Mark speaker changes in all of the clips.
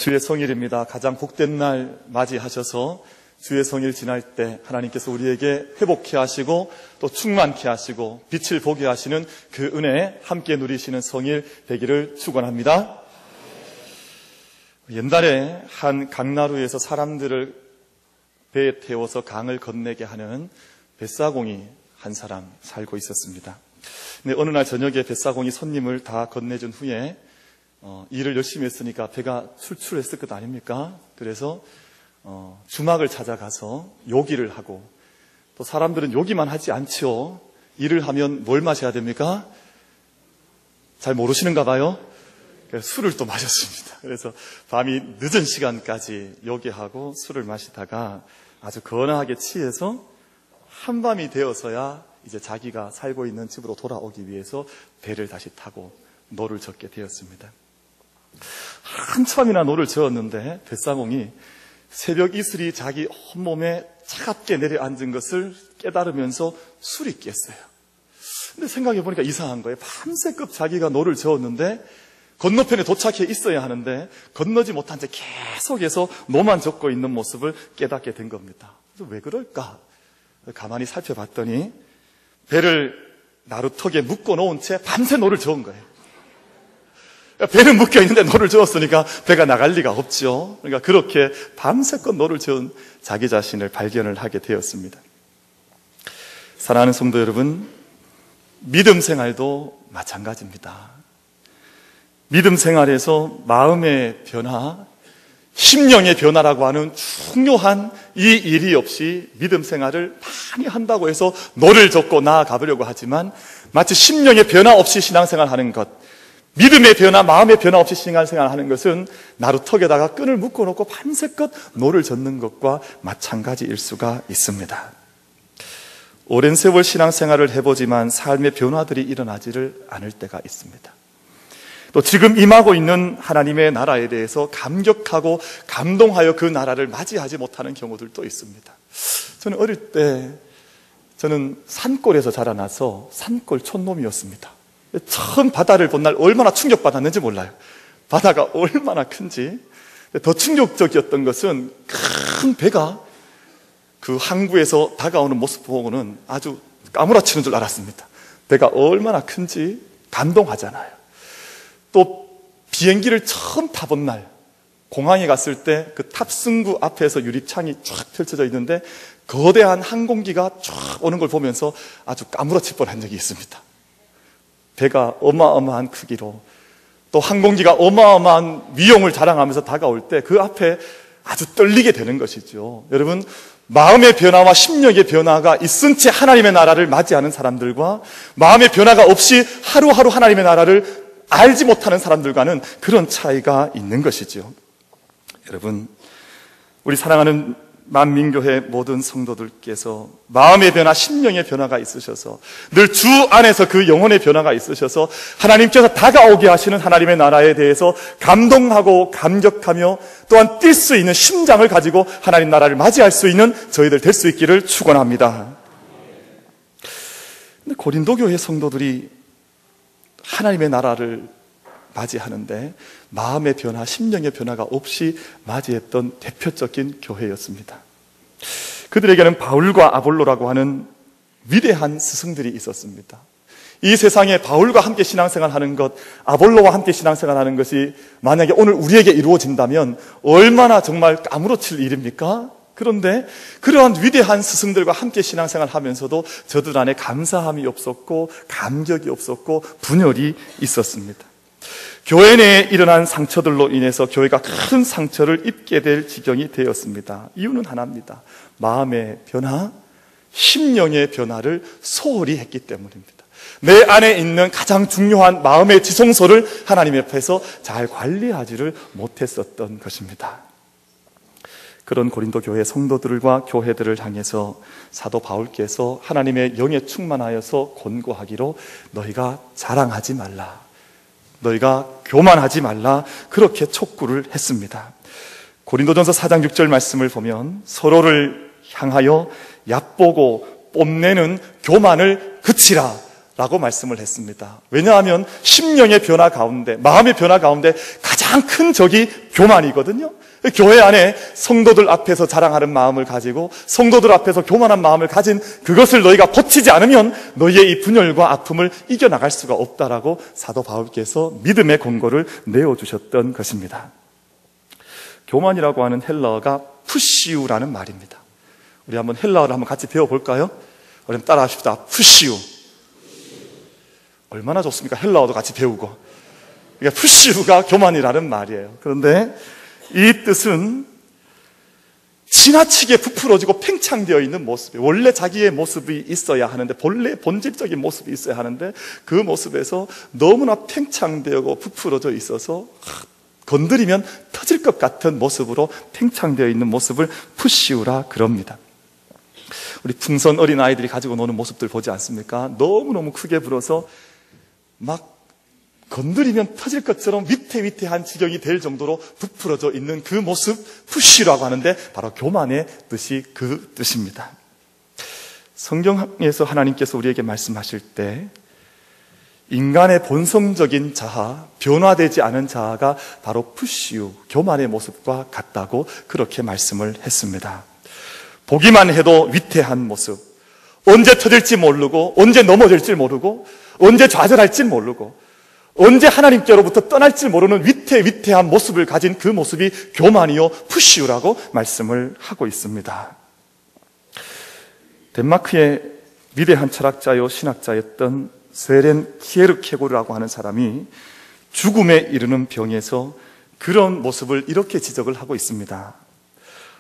Speaker 1: 주의 성일입니다. 가장 복된 날 맞이하셔서 주의 성일 지날 때 하나님께서 우리에게 회복케 하시고 또 충만케 하시고 빛을 보게 하시는 그 은혜에 함께 누리시는 성일 되기를 축원합니다. 옛날에 한 강나루에서 사람들을 배에 태워서 강을 건네게 하는 뱃사공이 한 사람 살고 있었습니다. 근데 어느 날 저녁에 뱃사공이 손님을 다 건네준 후에 일을 열심히 했으니까 배가 출출했을 것 아닙니까? 그래서 주막을 찾아가서 요기를 하고, 또 사람들은 요기만 하지 않죠. 일을 하면 뭘 마셔야 됩니까? 잘 모르시는가 봐요. 술을 또 마셨습니다. 그래서 밤이 늦은 시간까지 요기하고 술을 마시다가 아주 거나하게 취해서 한밤이 되어서야 이제 자기가 살고 있는 집으로 돌아오기 위해서 배를 다시 타고 노를 젓게 되었습니다. 한참이나 노를 저었는데 뱃사공이 새벽 이슬이 자기 온몸에 차갑게 내려앉은 것을 깨달으면서 술이 깼어요. 근데 생각해보니까 이상한 거예요. 밤새껏 자기가 노를 저었는데 건너편에 도착해 있어야 하는데 건너지 못한 채 계속해서 노만 젓고 있는 모습을 깨닫게 된 겁니다. 그래서 왜 그럴까? 가만히 살펴봤더니 배를 나루턱에 묶어 놓은 채 밤새 노를 저은 거예요. 배는 묶여 있는데 노를 저었으니까 배가 나갈 리가 없죠. 그러니까 그렇게 밤새껏 노를 저은 자기 자신을 발견을 하게 되었습니다. 사랑하는 성도 여러분, 믿음 생활도 마찬가지입니다. 믿음 생활에서 마음의 변화, 심령의 변화라고 하는 중요한 이 일이 없이 믿음 생활을 많이 한다고 해서 노를 젓고 나아가 보려고 하지만 마치 심령의 변화 없이 신앙생활 하는 것, 믿음의 변화, 마음의 변화 없이 신앙생활 하는 것은 나루턱에다가 끈을 묶어놓고 밤새껏 노를 젓는 것과 마찬가지일 수가 있습니다. 오랜 세월 신앙생활을 해보지만 삶의 변화들이 일어나지를 않을 때가 있습니다. 또 지금 임하고 있는 하나님의 나라에 대해서 감격하고 감동하여 그 나라를 맞이하지 못하는 경우들도 있습니다. 저는 어릴 때 저는 산골에서 자라나서 산골 촌놈이었습니다. 처음 바다를 본 날 얼마나 충격받았는지 몰라요. 바다가 얼마나 큰지. 더 충격적이었던 것은 큰 배가 그 항구에서 다가오는 모습 보고는 아주 까무라치는 줄 알았습니다. 배가 얼마나 큰지 감동하잖아요. 또 비행기를 처음 타본 날 공항에 갔을 때 그 탑승구 앞에서 유리창이 쫙 펼쳐져 있는데 거대한 항공기가 쫙 오는 걸 보면서 아주 까무러칠 뻔한 적이 있습니다. 배가 어마어마한 크기로 또 항공기가 어마어마한 위용을 자랑하면서 다가올 때 그 앞에 아주 떨리게 되는 것이죠. 여러분, 마음의 변화와 심령의 변화가 있은 채 하나님의 나라를 맞이하는 사람들과 마음의 변화가 없이 하루하루 하나님의 나라를 알지 못하는 사람들과는 그런 차이가 있는 것이죠. 여러분, 우리 사랑하는 만민교회 모든 성도들께서 마음의 변화, 심령의 변화가 있으셔서 늘 주 안에서 그 영혼의 변화가 있으셔서 하나님께서 다가오게 하시는 하나님의 나라에 대해서 감동하고 감격하며 또한 뛸 수 있는 심장을 가지고 하나님 나라를 맞이할 수 있는 저희들 될 수 있기를 축원합니다. 근데 고린도 교회 성도들이 하나님의 나라를 맞이하는데 마음의 변화, 심령의 변화가 없이 맞이했던 대표적인 교회였습니다. 그들에게는 바울과 아볼로라고 하는 위대한 스승들이 있었습니다. 이 세상에 바울과 함께 신앙생활하는 것, 아볼로와 함께 신앙생활하는 것이 만약에 오늘 우리에게 이루어진다면 얼마나 정말 아무렇칠 일입니까? 그런데 그러한 위대한 스승들과 함께 신앙생활하면서도 저들 안에 감사함이 없었고 감격이 없었고 분열이 있었습니다. 교회 내에 일어난 상처들로 인해서 교회가 큰 상처를 입게 될 지경이 되었습니다. 이유는 하나입니다. 마음의 변화, 심령의 변화를 소홀히 했기 때문입니다. 내 안에 있는 가장 중요한 마음의 지성소를 하나님 앞에서 잘 관리하지를 못했었던 것입니다. 그런 고린도 교회 성도들과 교회들을 향해서 사도 바울께서 하나님의 영에 충만하여서 권고하기로 너희가 자랑하지 말라, 너희가 교만하지 말라, 그렇게 촉구를 했습니다. 고린도전서 4장 6절 말씀을 보면 서로를 향하여 얕보고 뽐내는 교만을 그치라 라고 말씀을 했습니다. 왜냐하면 심령의 변화 가운데, 마음의 변화 가운데 가장 큰 적이 교만이거든요. 교회 안에 성도들 앞에서 자랑하는 마음을 가지고 성도들 앞에서 교만한 마음을 가진 그것을 너희가 고치지 않으면 너희의 이 분열과 아픔을 이겨나갈 수가 없다라고 사도 바울께서 믿음의 권고를 내어주셨던 것입니다. 교만이라고 하는 헬라어가 푸시우라는 말입니다. 우리 한번 헬라어를 한번 같이 배워볼까요? 우리 따라 합시다. 푸시우. 얼마나 좋습니까? 헬라어도 같이 배우고. 그러니까 푸시우가 교만이라는 말이에요. 그런데 이 뜻은 지나치게 부풀어지고 팽창되어 있는 모습이, 원래 자기의 모습이 있어야 하는데, 본래 본질적인 모습이 있어야 하는데 그 모습에서 너무나 팽창되고 부풀어져 있어서 건드리면 터질 것 같은 모습으로 팽창되어 있는 모습을 푸시우라 그럽니다. 우리 풍선 어린 아이들이 가지고 노는 모습들 보지 않습니까? 너무너무 크게 불어서 막 건드리면 터질 것처럼 위태위태한 지경이 될 정도로 부풀어져 있는 그 모습, 푸시라고 하는데 바로 교만의 뜻이 그 뜻입니다. 성경에서 하나님께서 우리에게 말씀하실 때 인간의 본성적인 자아, 변화되지 않은 자아가 바로 푸시우, 교만의 모습과 같다고 그렇게 말씀을 했습니다. 보기만 해도 위태한 모습, 언제 터질지 모르고 언제 넘어질지 모르고 언제 좌절할지 모르고 언제 하나님께로부터 떠날지 모르는 위태한 모습을 가진 그 모습이 교만이요 푸시우라고 말씀을 하고 있습니다. 덴마크의 위대한 철학자요 신학자였던 세렌 키에르케고르라고 하는 사람이 죽음에 이르는 병에서 그런 모습을 이렇게 지적을 하고 있습니다.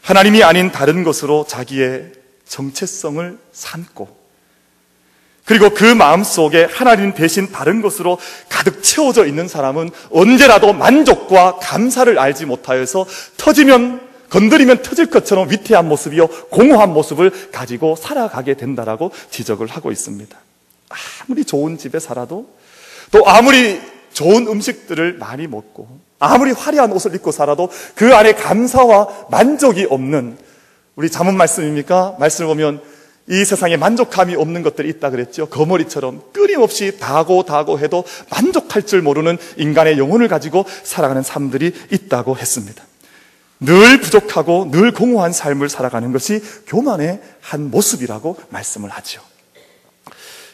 Speaker 1: 하나님이 아닌 다른 것으로 자기의 정체성을 삼고, 그리고 그 마음속에 하나님 대신 다른 것으로 가득 채워져 있는 사람은 언제라도 만족과 감사를 알지 못하여서 건드리면 터질 것처럼 위태한 모습이요 공허한 모습을 가지고 살아가게 된다라고 지적을 하고 있습니다. 아무리 좋은 집에 살아도, 또 아무리 좋은 음식들을 많이 먹고, 아무리 화려한 옷을 입고 살아도 그 안에 감사와 만족이 없는, 우리 잠언 말씀입니까? 말씀을 보면 이 세상에 만족함이 없는 것들이 있다 그랬죠. 거머리처럼 끊임없이 다고 해도 만족할 줄 모르는 인간의 영혼을 가지고 살아가는 사람들이 있다고 했습니다. 늘 부족하고 늘 공허한 삶을 살아가는 것이 교만의 한 모습이라고 말씀을 하죠.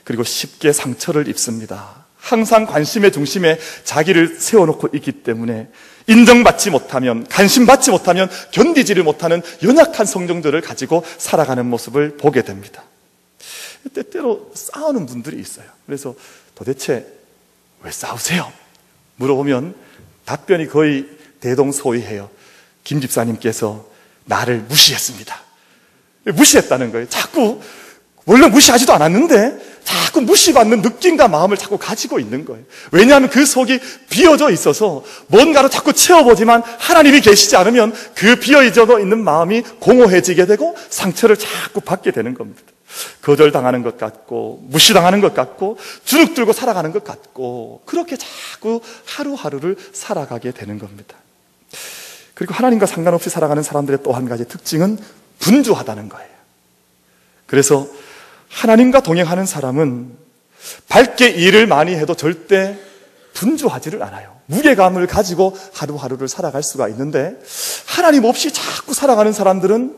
Speaker 1: 그리고 쉽게 상처를 입습니다. 항상 관심의 중심에 자기를 세워놓고 있기 때문에 인정받지 못하면, 관심받지 못하면 견디지를 못하는 연약한 성정들을 가지고 살아가는 모습을 보게 됩니다. 때때로 싸우는 분들이 있어요. 그래서 도대체 왜 싸우세요? 물어보면 답변이 거의 대동소이해요. 김 집사님께서 나를 무시했습니다. 무시했다는 거예요. 자꾸, 원래 무시하지도 않았는데 자꾸 무시받는 느낌과 마음을 자꾸 가지고 있는 거예요. 왜냐하면 그 속이 비어져 있어서 뭔가로 자꾸 채워보지만 하나님이 계시지 않으면 그 비어져 있는 마음이 공허해지게 되고 상처를 자꾸 받게 되는 겁니다. 거절당하는 것 같고, 무시당하는 것 같고, 주눅 들고 살아가는 것 같고, 그렇게 자꾸 하루하루를 살아가게 되는 겁니다. 그리고 하나님과 상관없이 살아가는 사람들의 또 한 가지 특징은 분주하다는 거예요. 그래서 하나님과 동행하는 사람은 밝게 일을 많이 해도 절대 분주하지를 않아요. 무게감을 가지고 하루하루를 살아갈 수가 있는데, 하나님 없이 자꾸 살아가는 사람들은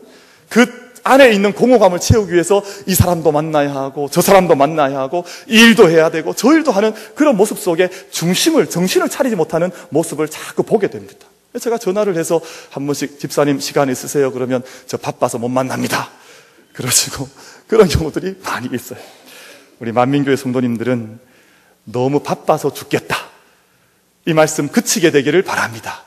Speaker 1: 그 안에 있는 공허감을 채우기 위해서 이 사람도 만나야 하고 저 사람도 만나야 하고 이 일도 해야 되고 저 일도 하는 그런 모습 속에 정신을 차리지 못하는 모습을 자꾸 보게 됩니다. 제가 전화를 해서 한 번씩 집사님 시간 있으세요? 그러면 저 바빠서 못 만납니다. 그러시고 그런 경우들이 많이 있어요. 우리 만민교회 성도님들은 너무 바빠서 죽겠다, 이 말씀 그치게 되기를 바랍니다.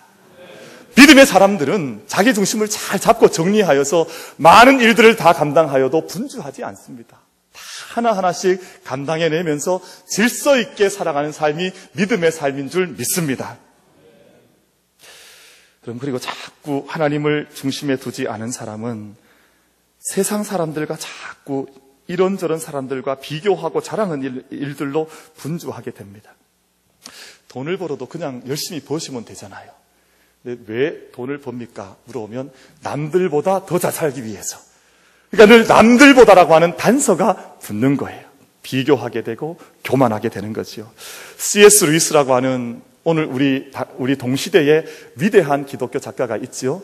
Speaker 1: 믿음의 사람들은 자기 중심을 잘 잡고 정리하여서 많은 일들을 다 감당하여도 분주하지 않습니다. 다 하나하나씩 감당해내면서 질서 있게 살아가는 삶이 믿음의 삶인 줄 믿습니다. 그리고 자꾸 하나님을 중심에 두지 않은 사람은 세상 사람들과 자꾸 이런저런 사람들과 비교하고 자랑하는 일들로 분주하게 됩니다. 돈을 벌어도 그냥 열심히 버시면 되잖아요. 근데 왜 돈을 법니까? 물어보면 남들보다 더 잘 살기 위해서. 그러니까 늘 남들보다라고 하는 단서가 붙는 거예요. 비교하게 되고 교만하게 되는 거죠. C.S. 루이스라고 하는 오늘 우리 동시대에 위대한 기독교 작가가 있지요.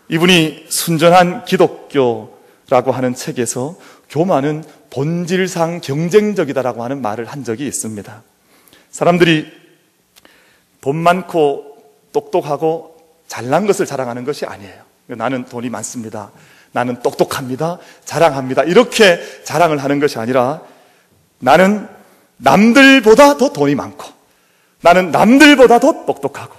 Speaker 1: 이분이 순전한 기독교라고 하는 책에서 교만은 본질상 경쟁적이다라고 하는 말을 한 적이 있습니다. 사람들이 돈 많고 똑똑하고 잘난 것을 자랑하는 것이 아니에요. 나는 돈이 많습니다. 나는 똑똑합니다. 자랑합니다. 이렇게 자랑을 하는 것이 아니라 나는 남들보다 더 돈이 많고 나는 남들보다 더 똑똑하고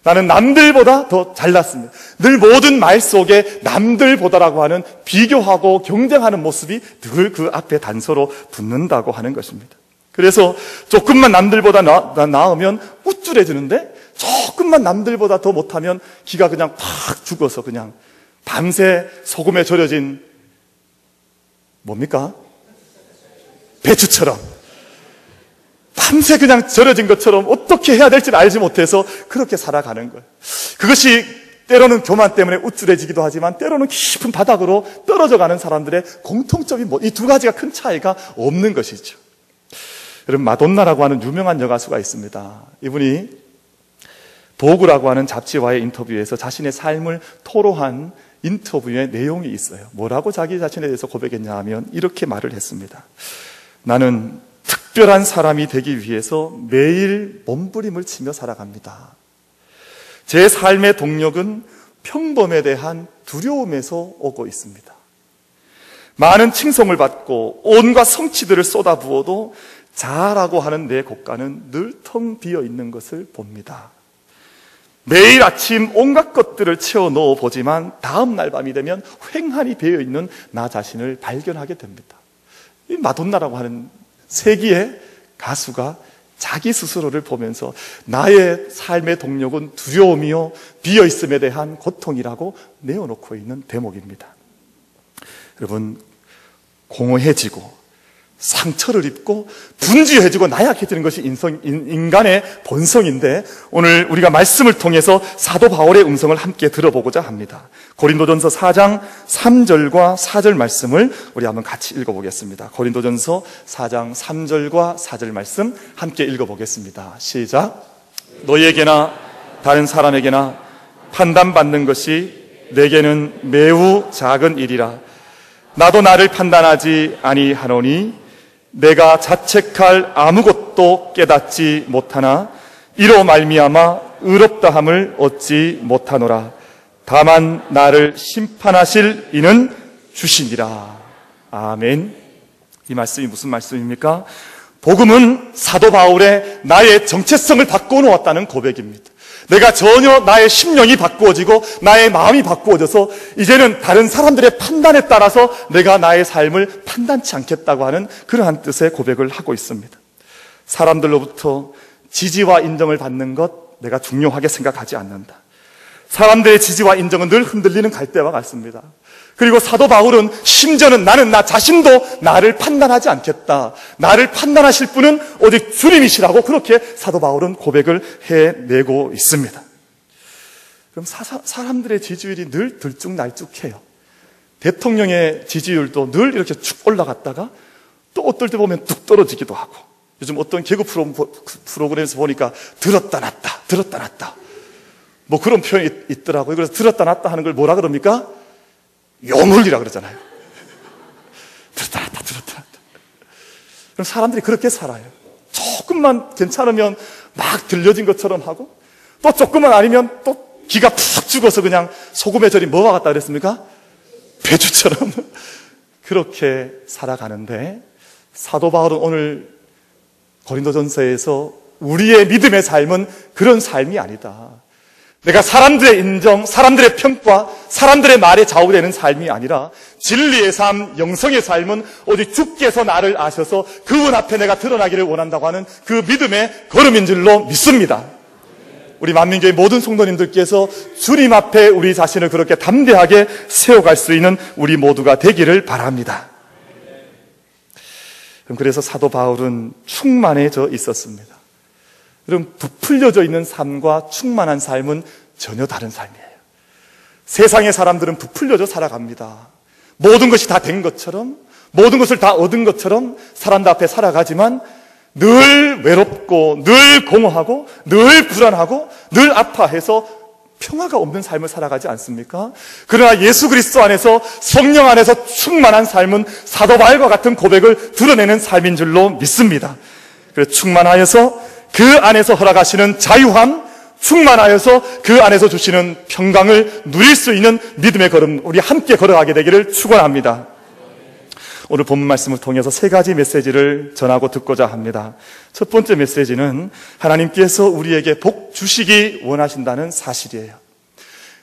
Speaker 1: 나는 남들보다 더 잘났습니다. 늘 모든 말 속에 남들보다라고 하는 비교하고 경쟁하는 모습이 늘 그 앞에 단서로 붙는다고 하는 것입니다. 그래서 조금만 남들보다 나으면 우쭐해지는데 조금만 남들보다 더 못하면 기가 그냥 팍 죽어서 그냥 밤새 소금에 절여진 뭡니까? 배추처럼 밤새 그냥 절여진 것처럼 어떻게 해야 될지를 알지 못해서 그렇게 살아가는 거예요. 그것이 때로는 교만 때문에 우쭐해지기도 하지만 때로는 깊은 바닥으로 떨어져가는 사람들의 공통점이 이 두 가지가 큰 차이가 없는 것이죠. 여러분, 마돈나라고 하는 유명한 여가수가 있습니다. 이분이 보그라고 하는 잡지와의 인터뷰에서 자신의 삶을 토로한 인터뷰의 내용이 있어요. 뭐라고 자기 자신에 대해서 고백했냐 하면 이렇게 말을 했습니다. 나는 특별한 사람이 되기 위해서 매일 몸부림을 치며 살아갑니다. 제 삶의 동력은 평범에 대한 두려움에서 오고 있습니다. 많은 칭송을 받고 온갖 성취들을 쏟아부어도 자아라고 하는 내 곳간은 늘 텅 비어 있는 것을 봅니다. 매일 아침 온갖 것들을 채워 넣어 보지만 다음 날 밤이 되면 휑하니 배어 있는 나 자신을 발견하게 됩니다. 이 마돈나라고 하는 세기의 가수가 자기 스스로를 보면서 나의 삶의 동력은 두려움이요 비어 있음에 대한 고통이라고 내어놓고 있는 대목입니다. 여러분, 공허해지고 상처를 입고 분주해지고 나약해지는 것이 인간의 본성인데 오늘 우리가 말씀을 통해서 사도 바울의 음성을 함께 들어보고자 합니다. 고린도전서 4장 3절과 4절 말씀을 우리 한번 같이 읽어보겠습니다. 고린도전서 4장 3절과 4절 말씀 함께 읽어보겠습니다. 시작. 너희에게나 다른 사람에게나 판단받는 것이 내게는 매우 작은 일이라. 나도 나를 판단하지 아니하노니 내가 자책할 아무것도 깨닫지 못하나 이로 말미암아 의롭다함을 얻지 못하노라. 다만 나를 심판하실 이는 주시니라. 아멘. 이 말씀이 무슨 말씀입니까? 복음은 사도 바울의 나의 정체성을 바꿔놓았다는 고백입니다. 내가 전혀 나의 심령이 바꾸어지고 나의 마음이 바꾸어져서 이제는 다른 사람들의 판단에 따라서 내가 나의 삶을 판단치 않겠다고 하는 그러한 뜻의 고백을 하고 있습니다. 사람들로부터 지지와 인정을 받는 것 내가 중요하게 생각하지 않는다. 사람들의 지지와 인정은 늘 흔들리는 갈대와 같습니다. 그리고 사도 바울은 심지어는 나는 나 자신도 나를 판단하지 않겠다. 나를 판단하실 분은 오직 주님이시라고 그렇게 사도 바울은 고백을 해내고 있습니다. 그럼 사람들의 지지율이 늘 들쭉날쭉해요. 대통령의 지지율도 늘 이렇게 쭉 올라갔다가 또 어떨 때 보면 뚝 떨어지기도 하고 요즘 어떤 개그 프로그램에서 보니까 들었다 놨다 들었다 놨다 뭐 그런 표현이 있더라고요. 그래서 들었다 놨다 하는 걸 뭐라 그럽니까? 요물이라 그러잖아요. 들었다 놨다 들었다 놨다. 그럼 사람들이 그렇게 살아요. 조금만 괜찮으면 막 들려진 것처럼 하고 또 조금만 아니면 또 기가 푹 죽어서 그냥 소금에 절인 뭐와 같다 그랬습니까? 배추처럼 그렇게 살아가는데 사도 바울은 오늘 고린도전서에서 우리의 믿음의 삶은 그런 삶이 아니다. 내가 사람들의 인정, 사람들의 평가, 사람들의 말에 좌우되는 삶이 아니라 진리의 삶, 영성의 삶은 오직 주께서 나를 아셔서 그분 앞에 내가 드러나기를 원한다고 하는 그 믿음의 걸음인 줄로 믿습니다. 우리 만민교회 모든 성도님들께서 주님 앞에 우리 자신을 그렇게 담대하게 세워갈 수 있는 우리 모두가 되기를 바랍니다. 그래서 사도 바울은 충만해져 있었습니다. 여러분, 부풀려져 있는 삶과 충만한 삶은 전혀 다른 삶이에요. 세상의 사람들은 부풀려져 살아갑니다. 모든 것이 다 된 것처럼, 모든 것을 다 얻은 것처럼 사람들 앞에 살아가지만 늘 외롭고 늘 공허하고 늘 불안하고 늘 아파해서 평화가 없는 삶을 살아가지 않습니까? 그러나 예수 그리스도 안에서 성령 안에서 충만한 삶은 사도 바울과 같은 고백을 드러내는 삶인 줄로 믿습니다. 그래서 충만하여서 그 안에서 허락하시는 자유함, 충만하여서 그 안에서 주시는 평강을 누릴 수 있는 믿음의 걸음, 우리 함께 걸어가게 되기를 축원합니다. 오늘 본문 말씀을 통해서 세 가지 메시지를 전하고 듣고자 합니다. 첫 번째 메시지는 하나님께서 우리에게 복 주시기 원하신다는 사실이에요.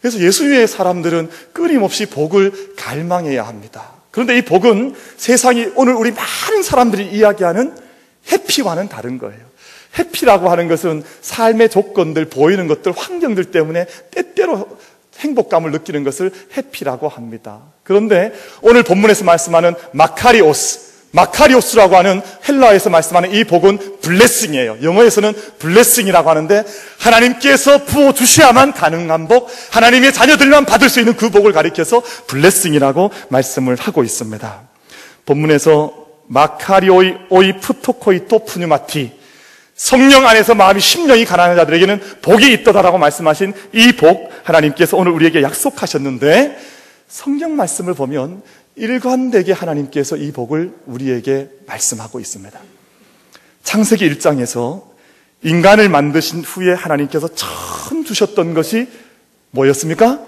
Speaker 1: 그래서 예수님의 사람들은 끊임없이 복을 갈망해야 합니다. 그런데 이 복은 세상이 오늘 우리 많은 사람들이 이야기하는 해피와는 다른 거예요. 해피라고 하는 것은 삶의 조건들, 보이는 것들, 환경들 때문에 때때로 행복감을 느끼는 것을 해피라고 합니다. 그런데 오늘 본문에서 말씀하는 마카리오스라고 하는 헬라어에서 말씀하는 이 복은 블레싱이에요. 영어에서는 블레싱이라고 하는데 하나님께서 부어주셔야만 가능한 복, 하나님의 자녀들만 받을 수 있는 그 복을 가리켜서 블레싱이라고 말씀을 하고 있습니다. 본문에서 마카리오이 푸토코이토 푸뉴마티, 성령 안에서 마음이 심령이 가난한 자들에게는 복이 있다라고 말씀하신 이 복, 하나님께서 오늘 우리에게 약속하셨는데 성경 말씀을 보면 일관되게 하나님께서 이 복을 우리에게 말씀하고 있습니다. 창세기 1장에서 인간을 만드신 후에 하나님께서 처음 주셨던 것이 뭐였습니까?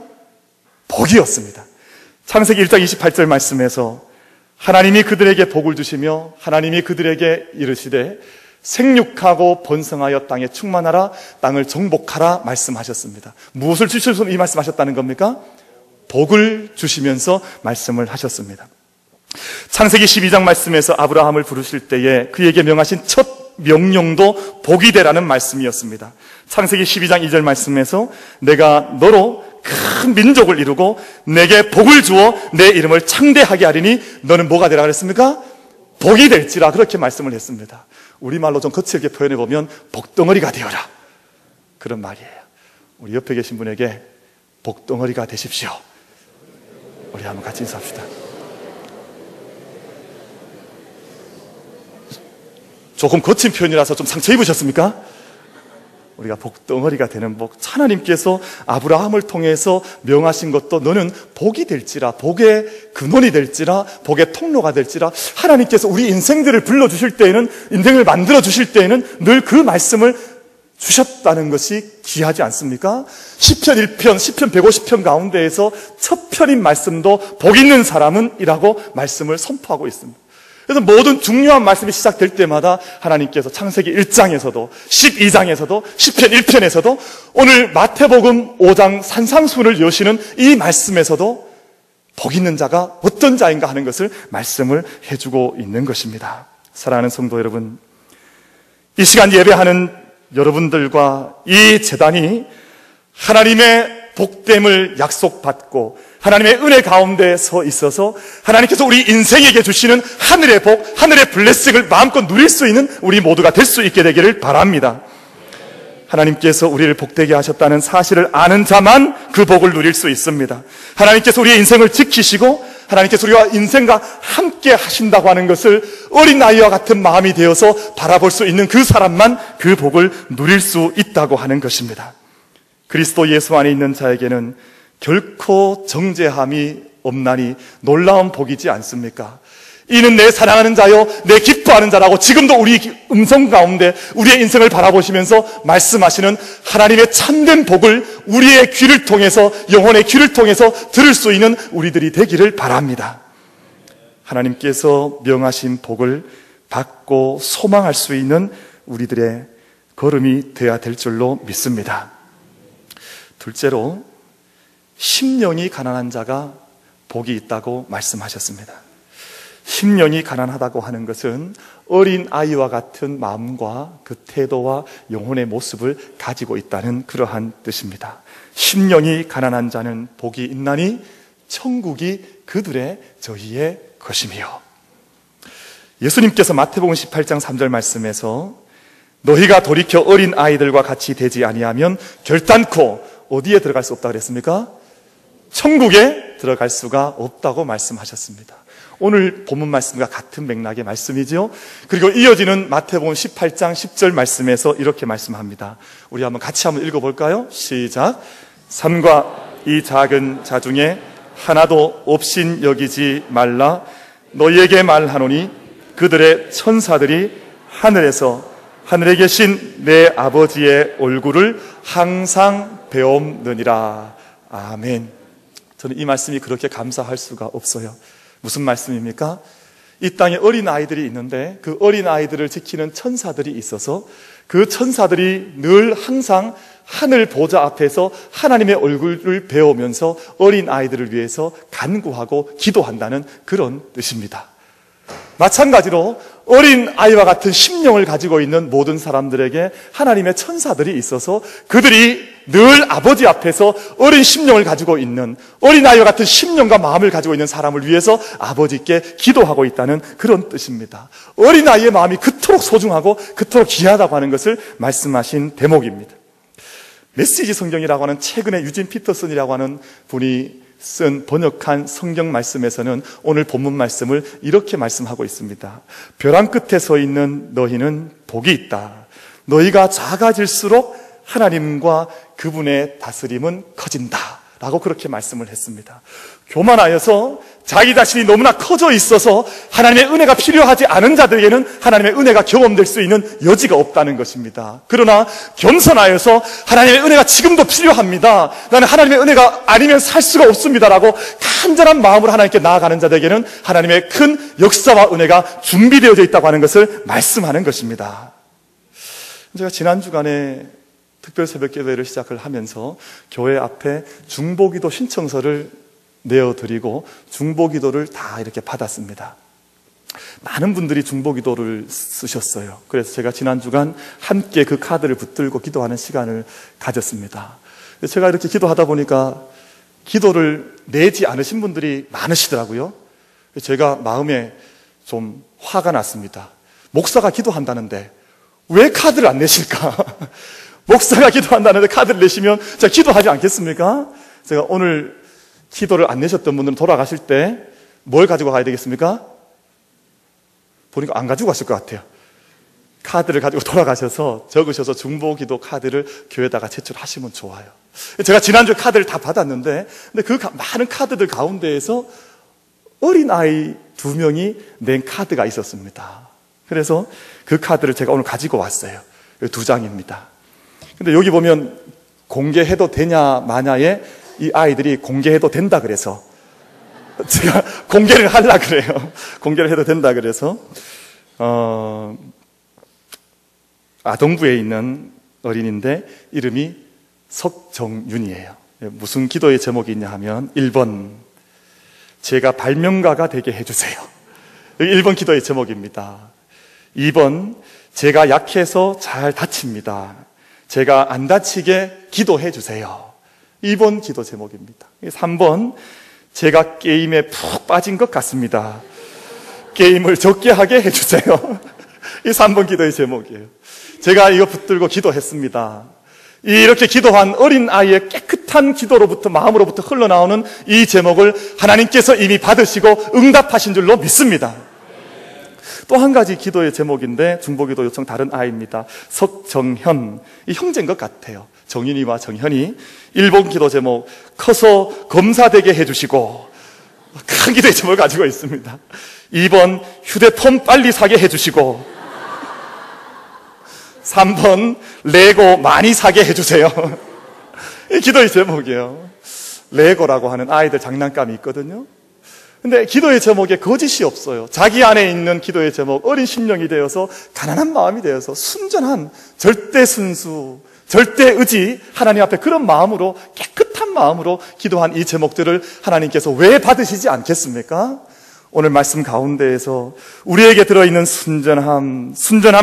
Speaker 1: 복이었습니다. 창세기 1장 28절 말씀에서 하나님이 그들에게 복을 주시며 하나님이 그들에게 이르시되 생육하고 번성하여 땅에 충만하라, 땅을 정복하라 말씀하셨습니다. 무엇을 주셔서 이 말씀하셨다는 겁니까? 복을 주시면서 말씀을 하셨습니다. 창세기 12장 말씀에서 아브라함을 부르실 때에 그에게 명하신 첫 명령도 복이 되라는 말씀이었습니다. 창세기 12장 2절 말씀에서 내가 너로 큰 민족을 이루고 내게 복을 주어 내 이름을 창대하게 하리니 너는 뭐가 되라 그랬습니까? 복이 될지라, 그렇게 말씀을 했습니다. 우리말로 좀 거칠게 표현해보면 복덩어리가 되어라, 그런 말이에요. 우리 옆에 계신 분에게 복덩어리가 되십시오. 우리 한번 같이 인사합시다. 조금 거친 표현이라서 좀 상처 입으셨습니까? 우리가 복덩어리가 되는 복, 하나님께서 아브라함을 통해서 명하신 것도 너는 복이 될지라, 복의 근원이 될지라, 복의 통로가 될지라, 하나님께서 우리 인생들을 불러주실 때에는, 인생을 만들어주실 때에는 늘 그 말씀을 주셨다는 것이 귀하지 않습니까? 시편 1편, 시편 150편 가운데에서 첫 편인 말씀도 복 있는 사람은 이라고 말씀을 선포하고 있습니다. 그래서 모든 중요한 말씀이 시작될 때마다 하나님께서 창세기 1장에서도 12장에서도 시편 1편에서도 오늘 마태복음 5장 산상수훈을 여시는 이 말씀에서도 복 있는 자가 어떤 자인가 하는 것을 말씀을 해주고 있는 것입니다. 사랑하는 성도 여러분, 이 시간 예배하는 여러분들과 이 제단이 하나님의 복됨을 약속받고 하나님의 은혜 가운데 서 있어서 하나님께서 우리 인생에게 주시는 하늘의 복, 하늘의 블레싱을 마음껏 누릴 수 있는 우리 모두가 될 수 있게 되기를 바랍니다. 하나님께서 우리를 복되게 하셨다는 사실을 아는 자만 그 복을 누릴 수 있습니다. 하나님께서 우리의 인생을 지키시고 하나님께서 우리와 인생과 함께 하신다고 하는 것을 어린아이와 같은 마음이 되어서 바라볼 수 있는 그 사람만 그 복을 누릴 수 있다고 하는 것입니다. 그리스도 예수 안에 있는 자에게는 결코 정죄함이 없나니 놀라운 복이지 않습니까? 이는 내 사랑하는 자요 내 기뻐하는 자라고 지금도 우리 음성 가운데 우리의 인생을 바라보시면서 말씀하시는 하나님의 참된 복을 우리의 귀를 통해서, 영혼의 귀를 통해서 들을 수 있는 우리들이 되기를 바랍니다. 하나님께서 명하신 복을 받고 소망할 수 있는 우리들의 걸음이 되어야 될 줄로 믿습니다. 둘째로, 심령이 가난한 자가 복이 있다고 말씀하셨습니다. 심령이 가난하다고 하는 것은 어린 아이와 같은 마음과 그 태도와 영혼의 모습을 가지고 있다는 그러한 뜻입니다. 심령이 가난한 자는 복이 있나니 천국이 그들의 저희의 것이며, 예수님께서 마태복음 18장 3절 말씀에서 너희가 돌이켜 어린 아이들과 같이 되지 아니하면 결단코 어디에 들어갈 수 없다고 그랬습니까? 천국에 들어갈 수가 없다고 말씀하셨습니다. 오늘 본문 말씀과 같은 맥락의 말씀이죠. 그리고 이어지는 마태복음 18장 10절 말씀에서 이렇게 말씀합니다. 우리 같이 한번 읽어볼까요? 시작. 삼가 이 작은 자 중에 하나도 없인 여기지 말라. 너희에게 말하노니 그들의 천사들이 하늘에 계신 내 아버지의 얼굴을 항상 배움느니라. 아멘. 저는 이 말씀이 그렇게 감사할 수가 없어요. 무슨 말씀입니까? 이 땅에 어린아이들이 있는데 그 어린아이들을 지키는 천사들이 있어서 그 천사들이 늘 항상 하늘 보좌 앞에서 하나님의 얼굴을 배우면서 어린아이들을 위해서 간구하고 기도한다는 그런 뜻입니다. 마찬가지로 어린아이와 같은 심령을 가지고 있는 모든 사람들에게 하나님의 천사들이 있어서 그들이 늘 아버지 앞에서 어린 심령을 가지고 있는, 어린아이와 같은 심령과 마음을 가지고 있는 사람을 위해서 아버지께 기도하고 있다는 그런 뜻입니다. 어린아이의 마음이 그토록 소중하고 그토록 귀하다고 하는 것을 말씀하신 대목입니다. 메시지 성경이라고 하는 최근에 유진 피터슨이라고 하는 분이 쓴 번역한 성경 말씀에서는 오늘 본문 말씀을 이렇게 말씀하고 있습니다. 벼랑 끝에 서 있는 너희는 복이 있다. 너희가 작아질수록 하나님과 그분의 다스림은 커진다 라고 그렇게 말씀을 했습니다. 교만하여서 자기 자신이 너무나 커져 있어서 하나님의 은혜가 필요하지 않은 자들에게는 하나님의 은혜가 경험될 수 있는 여지가 없다는 것입니다. 그러나 겸손하여서 하나님의 은혜가 지금도 필요합니다, 나는 하나님의 은혜가 아니면 살 수가 없습니다라고 간절한 마음으로 하나님께 나아가는 자들에게는 하나님의 큰 역사와 은혜가 준비되어져 있다고 하는 것을 말씀하는 것입니다. 제가 지난 주간에 특별 새벽 기도회를 시작을 하면서 교회 앞에 중보기도 신청서를 내어드리고 중보기도를 다 이렇게 받았습니다. 많은 분들이 중보기도를 쓰셨어요. 그래서 제가 지난 주간 함께 그 카드를 붙들고 기도하는 시간을 가졌습니다. 제가 이렇게 기도하다 보니까 기도를 내지 않으신 분들이 많으시더라고요. 제가 마음에 좀 화가 났습니다. 목사가 기도한다는데 왜 카드를 안 내실까? 목사가 기도한다는데 카드를 내시면 제가 기도하지 않겠습니까? 제가 오늘 기도를 안 내셨던 분들은 돌아가실 때 뭘 가지고 가야 되겠습니까? 보니까 안 가지고 가실 것 같아요. 카드를 가지고 돌아가셔서 적으셔서 중보기도 카드를 교회에다가 제출하시면 좋아요. 제가 지난주에 카드를 다 받았는데 근데 그 많은 카드들 가운데에서 어린아이 2명이 낸 카드가 있었습니다. 그래서 그 카드를 제가 오늘 가지고 왔어요. 2장입니다. 근데 여기 보면 공개해도 되냐 마냐에 이 아이들이 공개해도 된다 그래서 제가 공개를 하려고 그래요. 공개를 해도 된다 그래서 아동부에 있는 어린인데 이름이 석정윤이에요. 무슨 기도의 제목이 있냐 하면 1번 제가 발명가가 되게 해주세요. 1번 기도의 제목입니다. 2번 제가 약해서 잘 다칩니다. 제가 안 다치게 기도해 주세요. 2번 기도 제목입니다. 3번 제가 게임에 푹 빠진 것 같습니다. 게임을 적게 하게 해주세요. 이 3번 기도의 제목이에요. 제가 이거 붙들고 기도했습니다. 이렇게 기도한 어린아이의 깨끗한 기도로부터 마음으로부터 흘러나오는 이 제목을 하나님께서 이미 받으시고 응답하신 줄로 믿습니다. 또 한 가지 기도의 제목인데 중보기도 요청 다른 아이입니다. 석정현, 이 형제인 것 같아요. 정윤이와 정현이. 1번 기도 제목 커서 검사되게 해주시고, 큰 기도의 제목을 가지고 있습니다. 2번 휴대폰 빨리 사게 해주시고, 3번 레고 많이 사게 해주세요. 이 기도의 제목이에요. 레고라고 하는 아이들 장난감이 있거든요. 근데 기도의 제목에 거짓이 없어요. 자기 안에 있는 기도의 제목, 어린 심령이 되어서 가난한 마음이 되어서 순전한 절대 순수, 절대 의지, 하나님 앞에 그런 마음으로, 깨끗한 마음으로 기도한 이 제목들을 하나님께서 왜 받으시지 않겠습니까? 오늘 말씀 가운데에서 우리에게 들어있는 순전한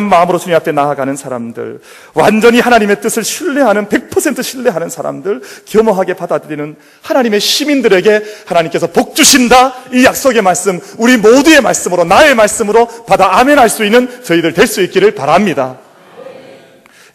Speaker 1: 마음으로 주님 앞에 나아가는 사람들, 완전히 하나님의 뜻을 신뢰하는 100% 신뢰하는 사람들, 겸허하게 받아들이는 하나님의 시민들에게 하나님께서 복 주신다, 이 약속의 말씀, 우리 모두의 말씀으로, 나의 말씀으로 받아 아멘할 수 있는 저희들 될 수 있기를 바랍니다.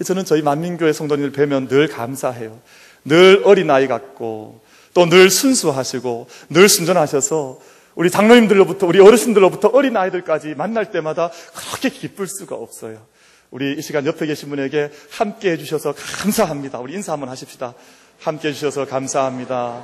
Speaker 1: 저는 저희 만민교회 성도님들 뵈면 늘 감사해요. 늘 어린아이 같고 또 늘 순수하시고 늘 순전하셔서 우리 장로님들로부터 우리 어르신들로부터 어린아이들까지 만날 때마다 그렇게 기쁠 수가 없어요. 우리 이 시간 옆에 계신 분에게 함께 해주셔서 감사합니다. 우리 인사 한번 하십시다. 함께 해주셔서 감사합니다.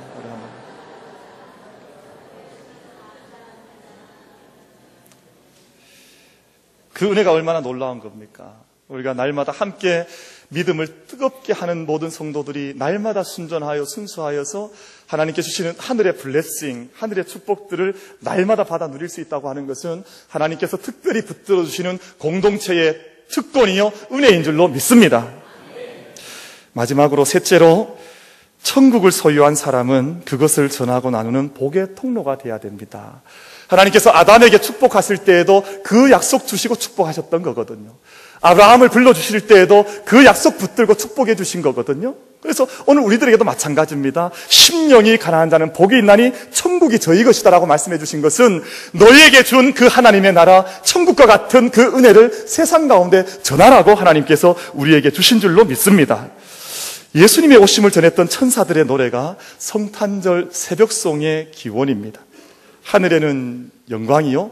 Speaker 1: 그 은혜가 얼마나 놀라운 겁니까? 우리가 날마다 함께 믿음을 뜨겁게 하는 모든 성도들이 날마다 순전하여 순수하여서 하나님께 주시는 하늘의 블레싱, 하늘의 축복들을 날마다 받아 누릴 수 있다고 하는 것은 하나님께서 특별히 붙들어 주시는 공동체의 특권이요 은혜인 줄로 믿습니다. 마지막으로 셋째로 천국을 소유한 사람은 그것을 전하고 나누는 복의 통로가 되어야 됩니다. 하나님께서 아담에게 축복하실 때에도 그 약속 주시고 축복하셨던 거거든요. 아브라함을 불러주실 때에도 그 약속 붙들고 축복해 주신 거거든요. 그래서 오늘 우리들에게도 마찬가지입니다. 심령이 가난한 자는 복이 있나니 천국이 저희 것이다 라고 말씀해 주신 것은 너희에게 준 그 하나님의 나라 천국과 같은 그 은혜를 세상 가운데 전하라고 하나님께서 우리에게 주신 줄로 믿습니다. 예수님의 오심을 전했던 천사들의 노래가 성탄절 새벽송의 기원입니다. 하늘에는 영광이요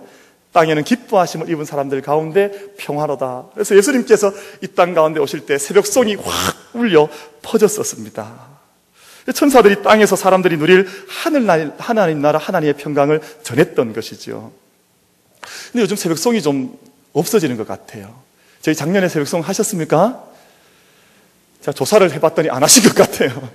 Speaker 1: 땅에는 기뻐하심을 입은 사람들 가운데 평화로다. 그래서 예수님께서 이 땅 가운데 오실 때 새벽송이 확 울려 퍼졌었습니다. 천사들이 땅에서 사람들이 누릴 하나님 나라 하나님의 평강을 전했던 것이죠. 근데 요즘 새벽송이 좀 없어지는 것 같아요. 저희 작년에 새벽송 하셨습니까? 제가 조사를 해봤더니 안 하신 것 같아요.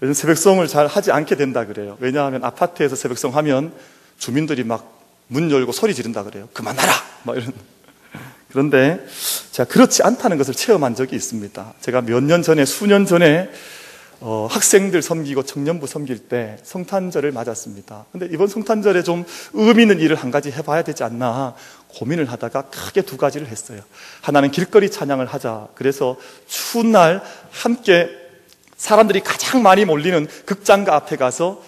Speaker 1: 요즘 새벽송을 잘 하지 않게 된다 그래요. 왜냐하면 아파트에서 새벽송 하면 주민들이 막 문 열고 소리 지른다 그래요. 그만하라! 막 이런. 그런데 제가 그렇지 않다는 것을 체험한 적이 있습니다. 제가 몇 년 전에, 수년 전에 학생들 섬기고 청년부 섬길 때 성탄절을 맞았습니다. 근데 이번 성탄절에 좀 의미 있는 일을 한 가지 해봐야 되지 않나 고민을 하다가 크게 두 가지를 했어요. 하나는 길거리 찬양을 하자. 그래서 추운 날 함께 사람들이 가장 많이 몰리는 극장가 앞에 가서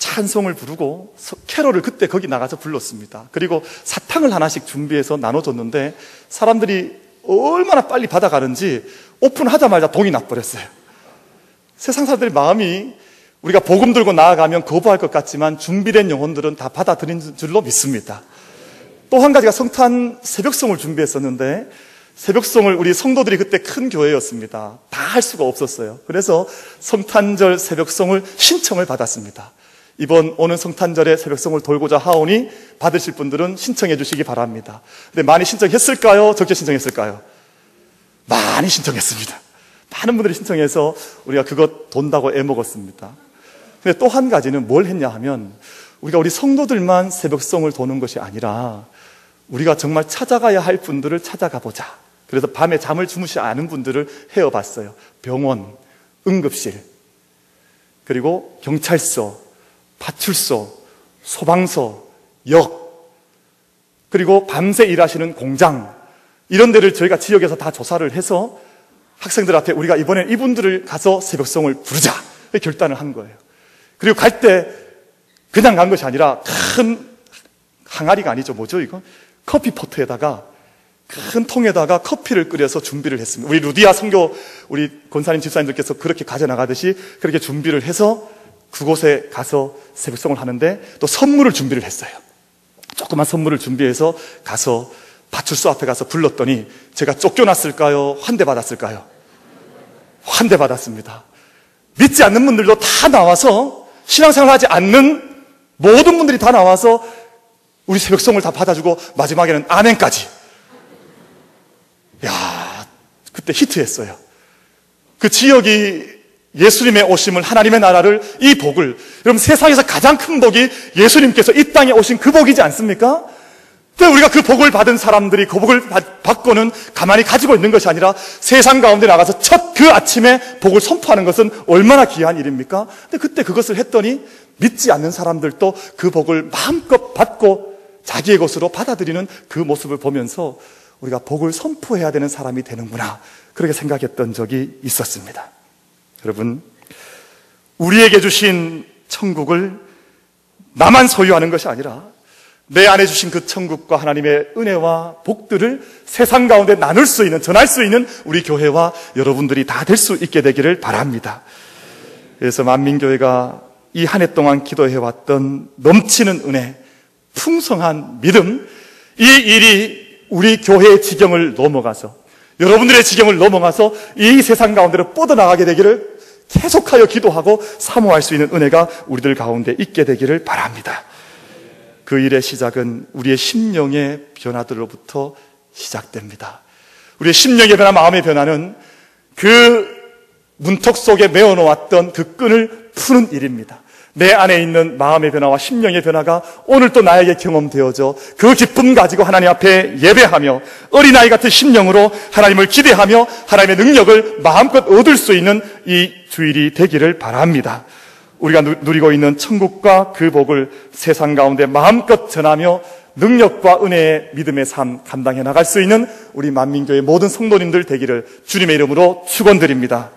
Speaker 1: 찬송을 부르고 캐롤을 그때 거기 나가서 불렀습니다. 그리고 사탕을 하나씩 준비해서 나눠줬는데 사람들이 얼마나 빨리 받아가는지 오픈하자마자 동이 나버렸어요. 세상 사람들의 마음이 우리가 복음 들고 나아가면 거부할 것 같지만 준비된 영혼들은 다 받아들인 줄로 믿습니다. 또 한 가지가 성탄 새벽송을 준비했었는데 새벽송을 우리 성도들이 그때 큰 교회였습니다. 다 할 수가 없었어요. 그래서 성탄절 새벽송을 신청을 받았습니다. 이번 오는 성탄절에 새벽송을 돌고자 하오니 받으실 분들은 신청해 주시기 바랍니다. 근데 많이 신청했을까요? 적게 신청했을까요? 많이 신청했습니다. 많은 분들이 신청해서 우리가 그것 돈다고 애먹었습니다. 근데 또 한 가지는 뭘 했냐 하면 우리가 우리 성도들만 새벽송을 도는 것이 아니라 우리가 정말 찾아가야 할 분들을 찾아가 보자. 그래서 밤에 잠을 주무시지 않은 분들을 헤어봤어요. 병원, 응급실, 그리고 경찰서, 파출소, 소방서, 역, 그리고 밤새 일하시는 공장, 이런 데를 저희가 지역에서 다 조사를 해서 학생들한테 우리가 이번에 이분들을 가서 새벽송을 부르자 결단을 한 거예요. 그리고 갈 때 그냥 간 것이 아니라 큰 항아리가 아니죠. 뭐죠 이거? 커피포트에다가 큰 통에다가 커피를 끓여서 준비를 했습니다. 우리 루디아 선교 우리 권사님 집사님들께서 그렇게 가져나가듯이 그렇게 준비를 해서 그곳에 가서 새벽송을 하는데 또 선물을 준비를 했어요. 조그만 선물을 준비해서 가서 파출소 앞에 가서 불렀더니 제가 쫓겨났을까요? 환대받았을까요? 환대받았습니다. 믿지 않는 분들도 다 나와서 신앙생활을 하지 않는 모든 분들이 다 나와서 우리 새벽송을 다 받아주고 마지막에는 아멘까지. 야, 그때 히트했어요. 그 지역이 예수님의 오심을, 하나님의 나라를, 이 복을, 여러분 세상에서 가장 큰 복이 예수님께서 이 땅에 오신 그 복이지 않습니까? 근데 우리가 그 복을 받은 사람들이 그 복을 받고는 가만히 가지고 있는 것이 아니라 세상 가운데 나가서 첫 그 아침에 복을 선포하는 것은 얼마나 귀한 일입니까? 근데 그때 그것을 했더니 믿지 않는 사람들도 그 복을 마음껏 받고 자기의 것으로 받아들이는 그 모습을 보면서 우리가 복을 선포해야 되는 사람이 되는구나, 그렇게 생각했던 적이 있었습니다. 여러분, 우리에게 주신 천국을 나만 소유하는 것이 아니라 내 안에 주신 그 천국과 하나님의 은혜와 복들을 세상 가운데 나눌 수 있는, 전할 수 있는 우리 교회와 여러분들이 다 될 수 있게 되기를 바랍니다. 그래서 만민교회가 이 한 해 동안 기도해왔던 넘치는 은혜, 풍성한 믿음, 이 일이 우리 교회의 지경을 넘어가서, 여러분들의 지경을 넘어가서 이 세상 가운데로 뻗어나가게 되기를 계속하여 기도하고 사모할 수 있는 은혜가 우리들 가운데 있게 되기를 바랍니다. 그 일의 시작은 우리의 심령의 변화들로부터 시작됩니다. 우리의 심령의 변화, 마음의 변화는 그 문턱 속에 메어놓았던 그 끈을 푸는 일입니다. 내 안에 있는 마음의 변화와 심령의 변화가 오늘 또 나에게 경험되어져 그 기쁨 가지고 하나님 앞에 예배하며 어린아이 같은 심령으로 하나님을 기대하며 하나님의 능력을 마음껏 얻을 수 있는 이 주일이 되기를 바랍니다. 우리가 누리고 있는 천국과 그 복을 세상 가운데 마음껏 전하며 능력과 은혜의 믿음의 삶 감당해 나갈 수 있는 우리 만민교회 모든 성도님들 되기를 주님의 이름으로 축원드립니다.